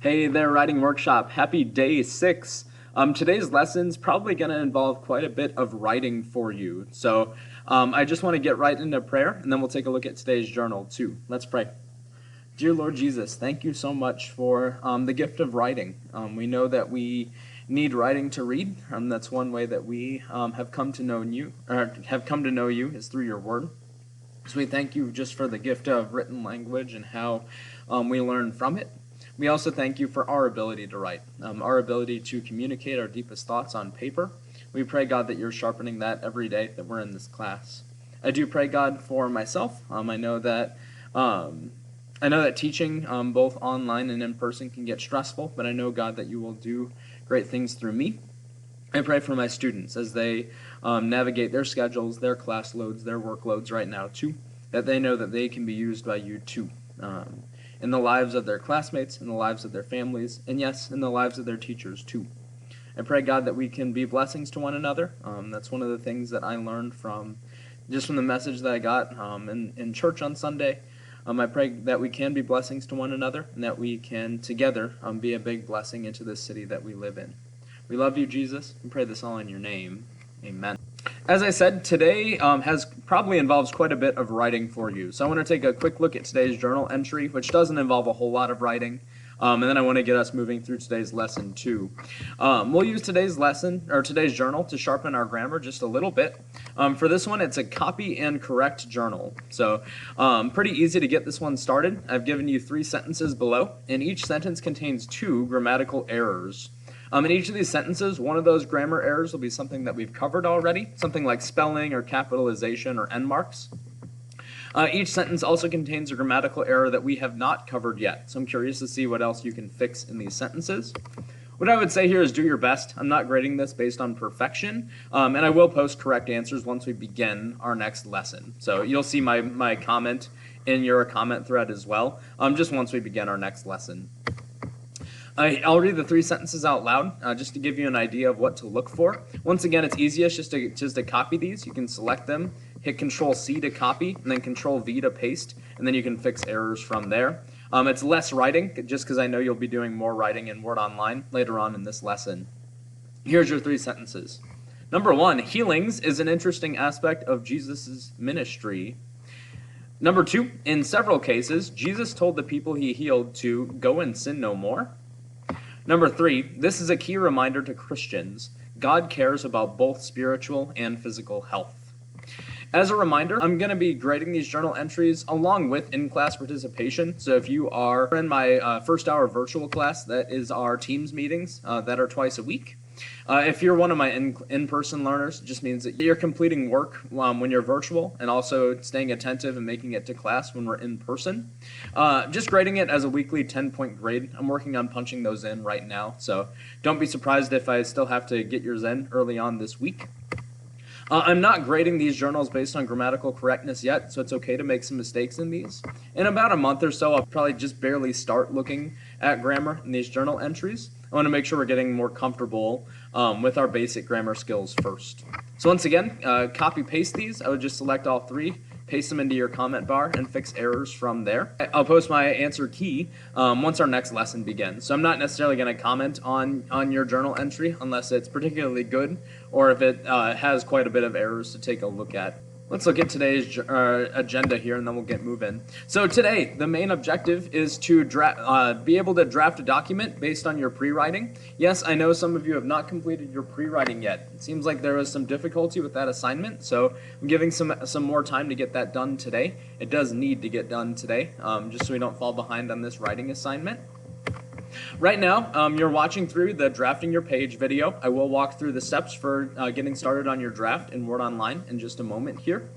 Hey there, Writing Workshop. Happy day 6. Today's lesson's probably going to involve quite a bit of writing for you. So I just want to get right into prayer, and then we'll take a look at today's journal too. Let's pray. Dear Lord Jesus, thank you so much for the gift of writing. We know that we need writing to read. That's one way that we have come to know you is through your word. So we thank you just for the gift of written language and how we learn from it. We also thank you for our ability to write, our ability to communicate our deepest thoughts on paper. We pray, God, that you're sharpening that every day that we're in this class. I do pray, God, for myself. I know that teaching both online and in person can get stressful, but I know, God, that you will do great things through me. I pray for my students as they navigate their schedules, their class loads, their workloads right now too, that they know that they can be used by you too. In the lives of their classmates, in the lives of their families, and yes, in the lives of their teachers too. I pray, God, that we can be blessings to one another. That's one of the things that I learned from the message that I got in church on Sunday. I pray that we can be blessings to one another and that we can together be a big blessing into this city that we live in. We love you, Jesus. We pray this all in your name. Amen. As I said, today probably involves quite a bit of writing for you. So I want to take a quick look at today's journal entry, which doesn't involve a whole lot of writing. And then I want to get us moving through today's lesson too. We'll use today's journal to sharpen our grammar just a little bit. For this one, it's a copy and correct journal. So pretty easy to get this one started. I've given you 3 sentences below, and each sentence contains 2 grammatical errors. In each of these sentences, one of those grammar errors will be something that we've covered already, something like spelling or capitalization or end marks. Each sentence also contains a grammatical error that we have not covered yet, so I'm curious to see what else you can fix in these sentences. What I would say here is do your best. I'm not grading this based on perfection, and I will post correct answers once we begin our next lesson. So you'll see my comment in your comment thread as well, just once we begin our next lesson. I'll read the 3 sentences out loud just to give you an idea of what to look for. Once again, it's easiest just to copy these. You can select them, hit Control-C to copy, and then Control-V to paste, and then you can fix errors from there. It's less writing, just because I know you'll be doing more writing in WordOnline later on in this lesson. Here's your 3 sentences. Number 1, healings is an interesting aspect of Jesus' ministry. Number 2, in several cases, Jesus told the people he healed to go and sin no more. Number 3, this is a key reminder to Christians. God cares about both spiritual and physical health. As a reminder, I'm going to be grading these journal entries along with in-class participation. So if you are in my first hour virtual class, that is our Teams meetings that are twice a week. If you're one of my in-person learners, it just means that you're completing work when you're virtual and also staying attentive and making it to class when we're in person. Just grading it as a weekly 10-point grade. I'm working on punching those in right now, so don't be surprised if I still have to get yours in early on this week. I'm not grading these journals based on grammatical correctness yet, so it's okay to make some mistakes in these. In about a month or so, I'll probably just barely start looking at grammar in these journal entries. I want to make sure we're getting more comfortable with our basic grammar skills first. So once again, copy-paste these. I would just select all 3, paste them into your comment bar, and fix errors from there. I'll post my answer key once our next lesson begins. So I'm not necessarily going to comment on your journal entry unless it's particularly good or if it has quite a bit of errors to take a look at. Let's look at today's agenda here, and then we'll get moving. So today, the main objective is to be able to draft a document based on your pre-writing. Yes, I know some of you have not completed your pre-writing yet. It seems like there was some difficulty with that assignment, so I'm giving some more time to get that done today. It does need to get done today, just so we don't fall behind on this writing assignment. Right now, you're watching through the Drafting Your Page video. I will walk through the steps for getting started on your draft in WordOnline in just a moment here.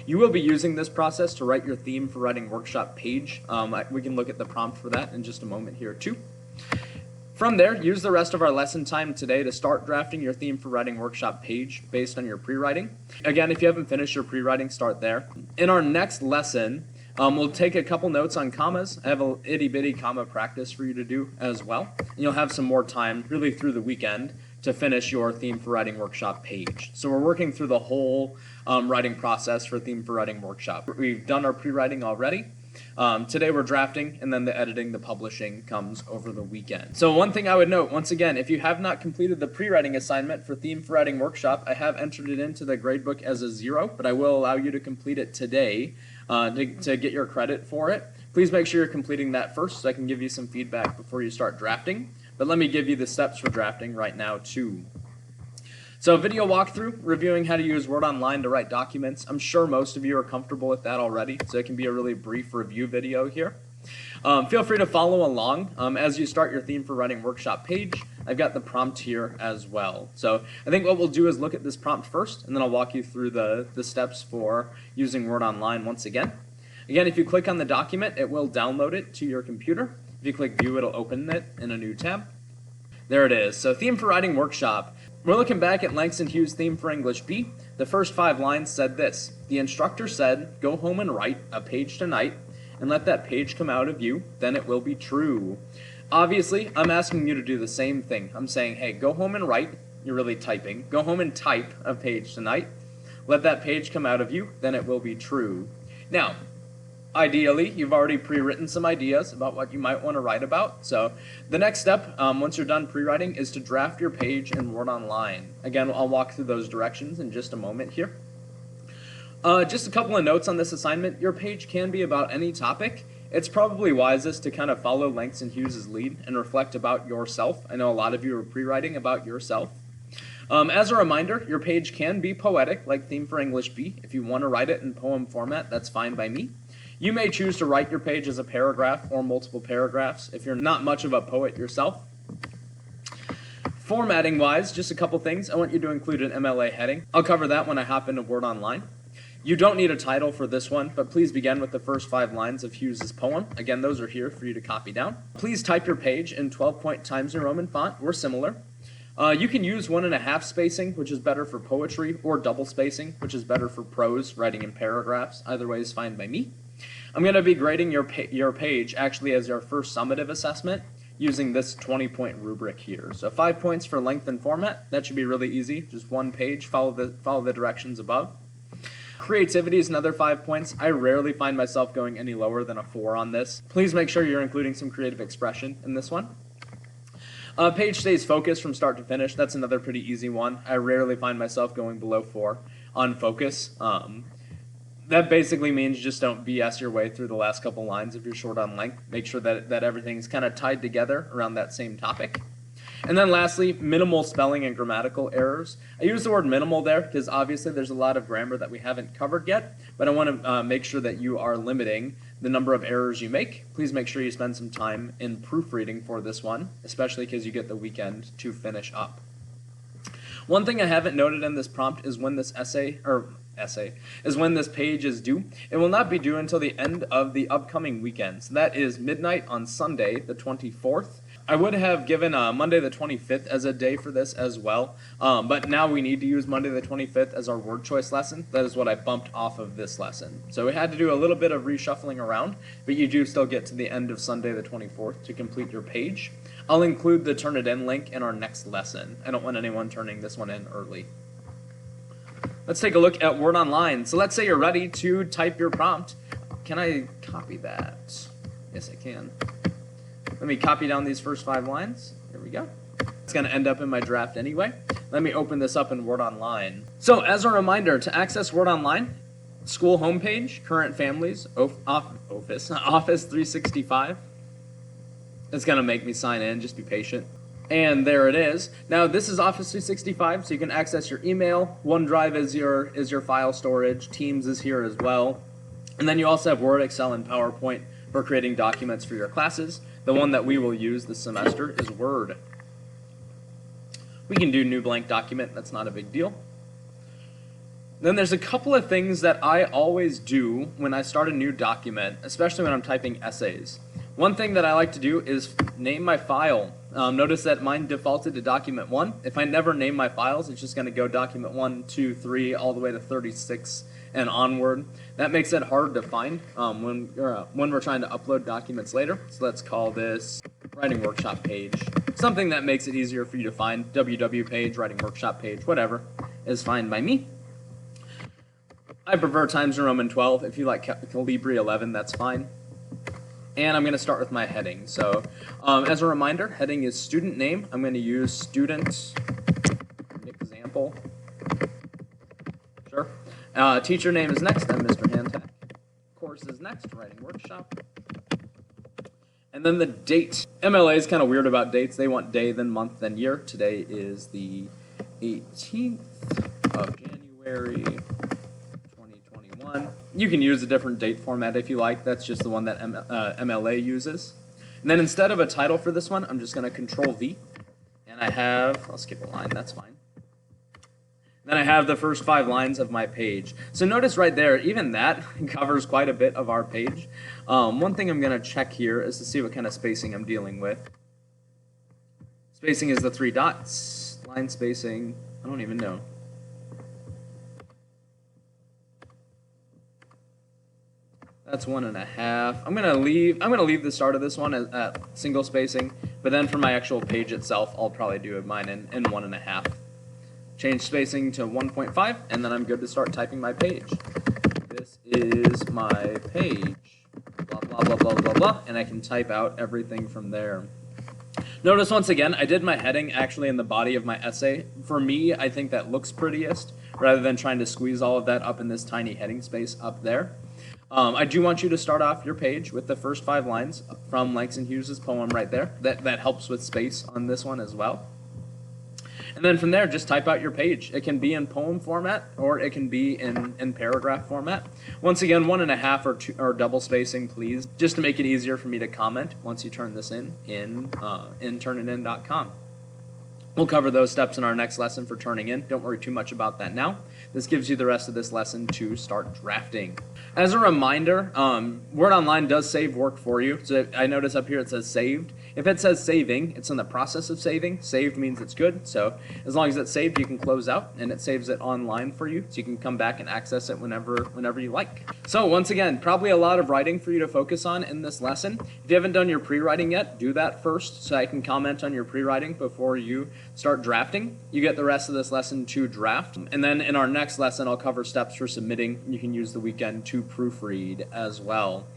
You will be using this process to write your theme for Writing Workshop page. We can look at the prompt for that in just a moment here too. From there, use the rest of our lesson time today to start drafting your theme for Writing Workshop page based on your pre-writing. Again, if you haven't finished your pre-writing, start there. In our next lesson, we'll take a couple notes on commas. I have a itty-bitty comma practice for you to do as well. And you'll have some more time, really through the weekend, to finish your Theme for Writing Workshop page. So we're working through the whole writing process for Theme for Writing Workshop. We've done our pre-writing already. Today we're drafting, and then the editing, the publishing comes over the weekend. So one thing I would note, once again, if you have not completed the pre-writing assignment for Theme for Writing Workshop, I have entered it into the gradebook as a 0, but I will allow you to complete it today to get your credit for it. Please make sure you're completing that first so I can give you some feedback before you start drafting. But let me give you the steps for drafting right now too. So video walkthrough, reviewing how to use WordOnline to write documents. I'm sure most of you are comfortable with that already, so it can be a really brief review video here. Feel free to follow along as you start your Theme for Writing Workshop page. I've got the prompt here as well. So I think what we'll do is look at this prompt first, and then I'll walk you through the steps for using WordOnline once again. Again, if you click on the document, it will download it to your computer. If you click View, it'll open it in a new tab. There it is. So Theme for Writing Workshop. We're looking back at Langston Hughes' theme for English B. The first 5 lines said this: the instructor said, "Go home and write a page tonight, and let that page come out of you, then it will be true." Obviously, I'm asking you to do the same thing. I'm saying, hey, go home and write. You're really typing. Go home and type a page tonight. Let that page come out of you, then it will be true. Now, ideally, you've already pre-written some ideas about what you might want to write about. So the next step, once you're done pre-writing, is to draft your page in WordOnline. Again, I'll walk through those directions in just a moment here. Just a couple of notes on this assignment. Your page can be about any topic. It's probably wisest to kind of follow Langston Hughes' lead and reflect about yourself. I know a lot of you are pre-writing about yourself. As a reminder, your page can be poetic, like Theme for English B. If you want to write it in poem format, that's fine by me. You may choose to write your page as a paragraph or multiple paragraphs if you're not much of a poet yourself. Formatting wise, just a couple things. I want you to include an MLA heading. I'll cover that when I hop into WordOnline. You don't need a title for this one, but please begin with the first 5 lines of Hughes' poem. Again, those are here for you to copy down. Please type your page in 12-point Times New Roman font or similar. You can use 1.5 spacing, which is better for poetry, or double spacing, which is better for prose, writing in paragraphs. Either way is fine by me. I'm going to be grading your page actually as your first summative assessment using this 20-point rubric here. So 5 points for length and format. That should be really easy. Just one page, follow the directions above. Creativity is another 5 points. I rarely find myself going any lower than a 4 on this. Please make sure you're including some creative expression in this one. Page stays focused from start to finish. That's another pretty easy one. I rarely find myself going below 4 on focus. That basically means just don't BS your way through the last couple lines if you're short on length. Make sure that everything's kind of tied together around that same topic. And then lastly, minimal spelling and grammatical errors. I use the word minimal there because obviously there's a lot of grammar that we haven't covered yet, but I want to make sure that you are limiting the number of errors you make. Please make sure you spend some time in proofreading for this one, especially because you get the weekend to finish up. One thing I haven't noted in this prompt is when this when this page is due. It will not be due until the end of the upcoming weekend. So that is midnight on Sunday, the 24th. I would have given Monday the 25th as a day for this as well, but now we need to use Monday the 25th as our word choice lesson. That is what I bumped off of this lesson. So we had to do a little bit of reshuffling around, but you do still get to the end of Sunday the 24th to complete your page. I'll include the Turn It In link in our next lesson. I don't want anyone turning this one in early. Let's take a look at WordOnline. So let's say you're ready to type your prompt. Can I copy that? Yes, I can. Let me copy down these first 5 lines. Here we go. It's going to end up in my draft anyway. Let me open this up in WordOnline. So as a reminder, to access WordOnline, school homepage, current families, Office 365. It's going to make me sign in. Just be patient. And there it is. Now this is Office 365, so you can access your email. OneDrive is your file storage. Teams is here as well. And then you also have Word, Excel, and PowerPoint for creating documents for your classes. The one that we will use this semester is Word. We can do new blank document. That's not a big deal. Then there's a couple of things that I always do when I start a new document, especially when I'm typing essays. One thing that I like to do is name my file. Notice that mine defaulted to document 1. If I never name my files, it's just going to go document 1, 2, 3, all the way to 36 and onward. That makes it hard to find when we're trying to upload documents later. So let's call this Writing Workshop page. Something that makes it easier for you to find. WW page, Writing Workshop page, whatever is fine by me. I prefer Times New Roman 12. If you like Calibri 11, that's fine. And I'm going to start with my heading. So as a reminder, heading is student name. I'm going to use student example. Sure. Teacher name is next. I'm Mr. Hantek. Course is next. Writing workshop. And then the date. MLA is kind of weird about dates. They want day, then month, then year. Today is the 18th of January, 2021. You can use a different date format if you like. That's just the one that MLA uses. And then instead of a title for this one, I'm just going to Control V. And I have, I'll skip a line, that's fine. Then I have the first 5 lines of my page. So notice right there, even that covers quite a bit of our page. One thing I'm going to check here is to see what kind of spacing I'm dealing with. Spacing is the 3 dots. Line spacing, I don't even know. That's 1.5. I'm gonna leave the start of this one at single spacing, but then for my actual page itself, I'll probably do mine in 1.5. Change spacing to 1.5, and then I'm good to start typing my page. This is my page, blah, blah, blah, blah, blah, blah, and I can type out everything from there. Notice once again, I did my heading actually in the body of my essay. For me, I think that looks prettiest, rather than trying to squeeze all of that up in this tiny heading space up there. I do want you to start off your page with the first 5 lines from Langston Hughes' poem right there. That helps with space on this one as well. And then from there, just type out your page. It can be in poem format, or it can be in paragraph format. Once again, 1.5 or double spacing, please, just to make it easier for me to comment once you turn this in turnitin.com. We'll cover those steps in our next lesson for turning in. Don't worry too much about that now. This gives you the rest of this lesson to start drafting. As a reminder, WordOnline does save work for you. So I notice up here it says saved. If it says saving, it's in the process of saving. Saved means it's good. So as long as it's saved, you can close out, and it saves it online for you. So you can come back and access it whenever you like. So once again, probably a lot of writing for you to focus on in this lesson. If you haven't done your pre-writing yet, do that first so I can comment on your pre-writing before you start drafting. You get the rest of this lesson to draft. And then in our next lesson, I'll cover steps for submitting. You can use the weekend to proofread as well.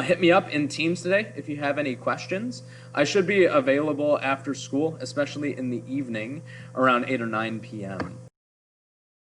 Hit me up in Teams today if you have any questions. I should be available after school, especially in the evening around 8 or 9 p.m.